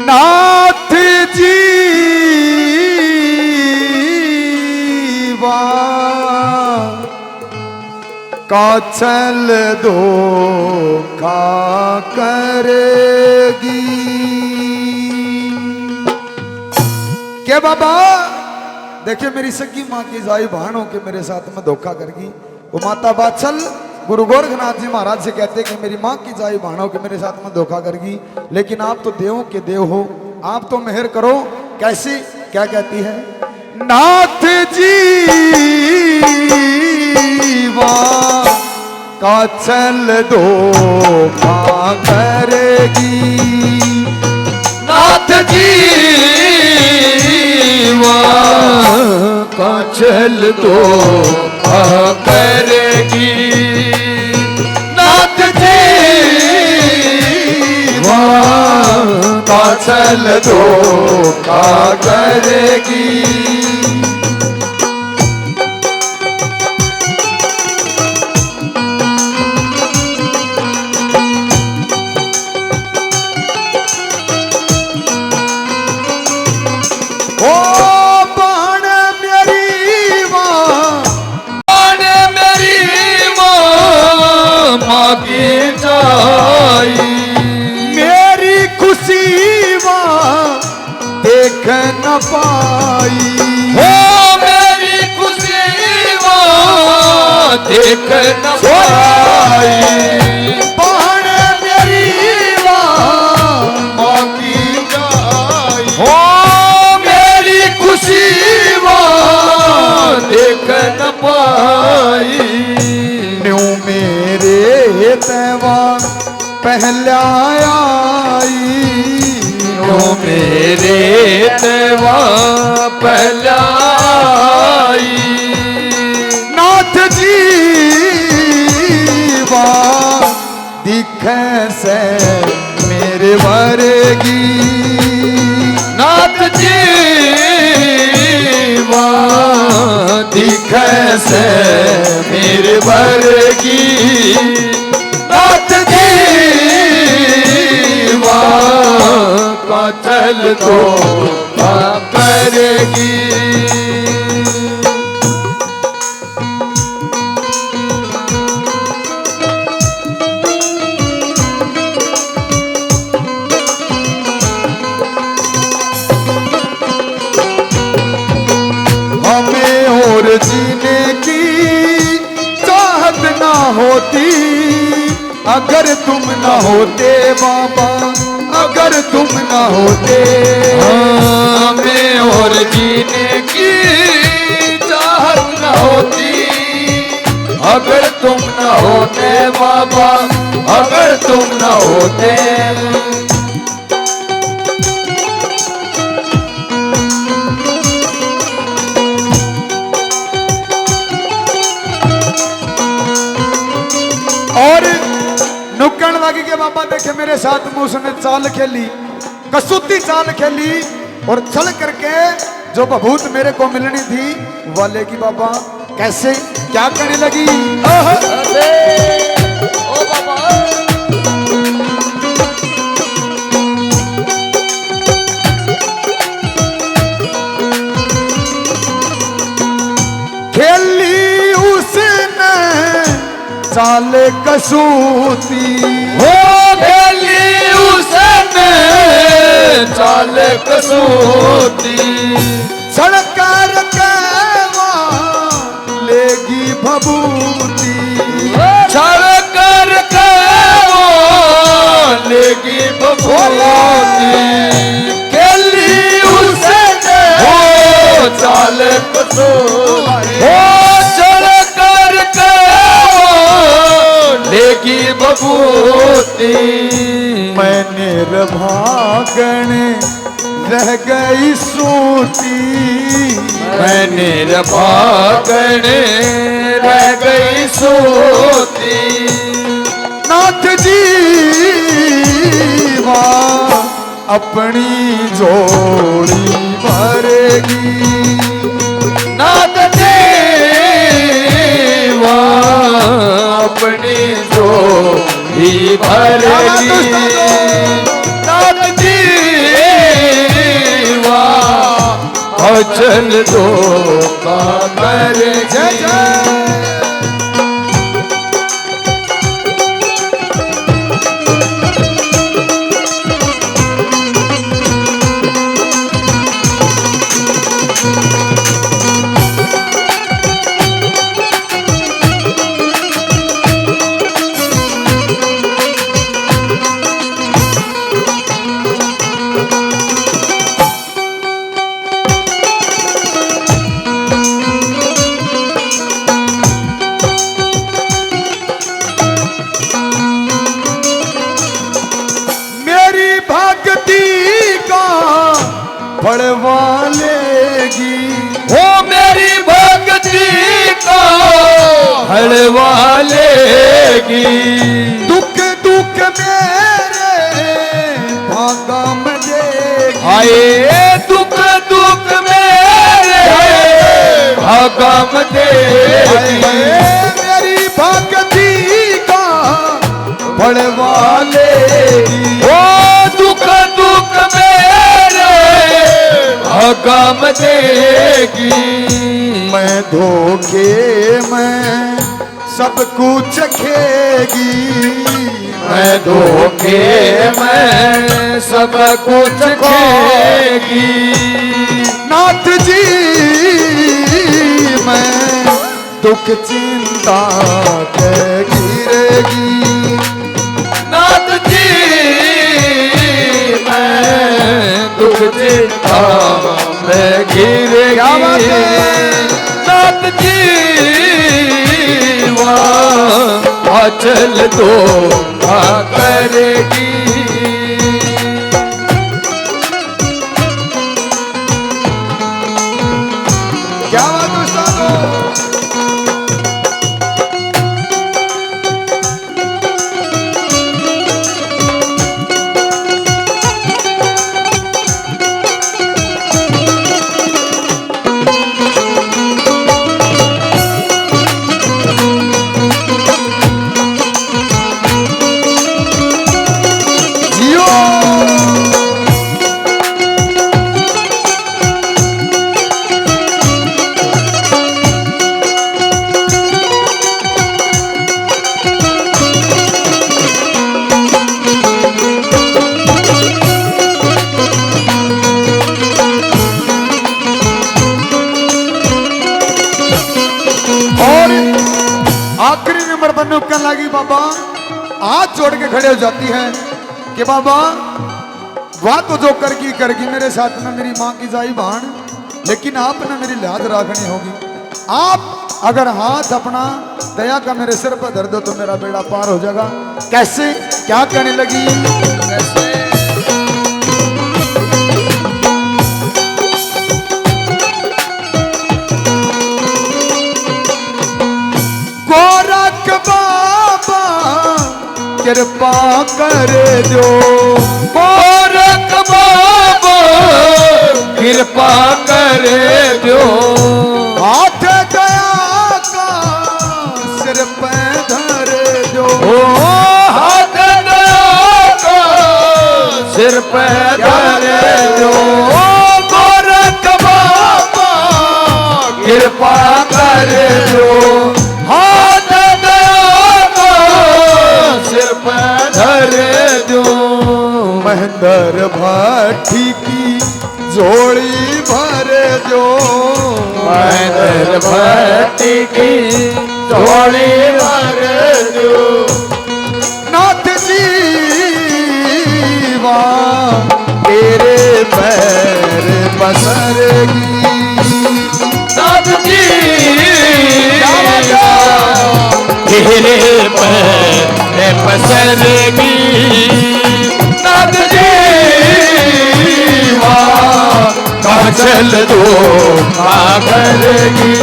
नाथ जी का चल दो का करेगी। क्या बाबा देखिए मेरी सगी माँ की जाई बहनों के मेरे साथ में धोखा करेगी। वो माता बाचल गुरु गोरखनाथ जी महाराज से कहते कि मेरी माँ की जाई बहनों के मेरे साथ में धोखा करेगी, लेकिन आप तो देवों के देव हो, आप तो मेहर करो। कैसी क्या कहती है? नाथ जी का चल दो का करेगी। नाथ जी का चल दो का करेगी। नाथ जी का चल दो का करेगी। मेरी खुशी देख न पाई। हो मेरी खुशी देख न पाई। बहन मेरी माँ की जाई। हो मेरी खुशी देख न पाई। न्यू मेरे तैवा पहला आई। न्यू मेरे तैवा पहला आई। नाथ जी दिखे से मेरे वरेगी। नाथ जी दिखे से मेरे वर्गी। नाथ जी का चल दो का करेगी। और जीने की चाहत ना होती अगर तुम ना होते बाबा, अगर तुम ना होते। हमें और जीने की चाहत ना होती अगर तुम ना होते बाबा, अगर तुम ना होते। और नुक्कड़ लगी के बाबा देखे मेरे साथ में उसने चाल खेली, कसूती चाल खेली और चल करके जो बभूत मेरे को मिलनी थी वाले की बाबा कैसे क्या करने लगी। ओ बाबा खेली उसने चाल कसूती। हो खेली उसने चाल कसूती। सड़कर के लेगी भभूति। सड़कर के लेगी भभूति। खेली उसने हो चाल कसूती। हो सड़कर के लेगी भभूति। मैंने भागण रह गई सूती। मैंने भागण रह गई सूती। नाथ जी अपनी जोड़ी भरेगी। नाथ देवा अपनी जोड़ी भरेगी। नाथ देवा चल दो कर जय जय। फड़वा लेगी हो मेरी भक्ति को हलवा लेगी। दुख दुख मेरे भागा में देगी आए दुख दुख मेरे भागा में देगी। मेरी भक्ति का फड़वा लेगी ओ दुख दुख मेरे भागम देगी। मैं धोखे में सब कुछ खेगी मैं धोखे में सब कुछ खेगी। नाथ जी मैं दुख चिंता के गिरेगी नाथ जी मैं दुख चिंता में गिरेगी। नाथ जी वहाँ चल दो करेगी। क्या बात दोस्तों। आखिरी नंबर पर नुक्कड़ लगी बाबा हाथ जोड़ के खड़े हो जाती है कि बाबा वाह तो जो करगी मेरे साथ में मेरी माँ की जाई बहन, लेकिन आपने मेरी लाज रखनी होगी। आप अगर हाथ अपना दया का मेरे सिर पर धर दो तो मेरा बेड़ा पार हो जाएगा। कैसे क्या कहने लगी कैसे कृपा कर दो गोरख बाबा कृपा कर दो। हाथ गया का सिर पे धर दो ओ हाथ गया का सिर पे धर दो। गोरख बाबा कृपा कर दो। हाथ गया का सिर पे धर दो। महेंद्र भाटी की झोली भर दो महेंद्र भट्टी की झोली भर दो। नाथ जी तेरे पैर पसरेगी नाथ जी तेरे पैर पसरेगी। नाथ जी वहाँ चल दो करेगी।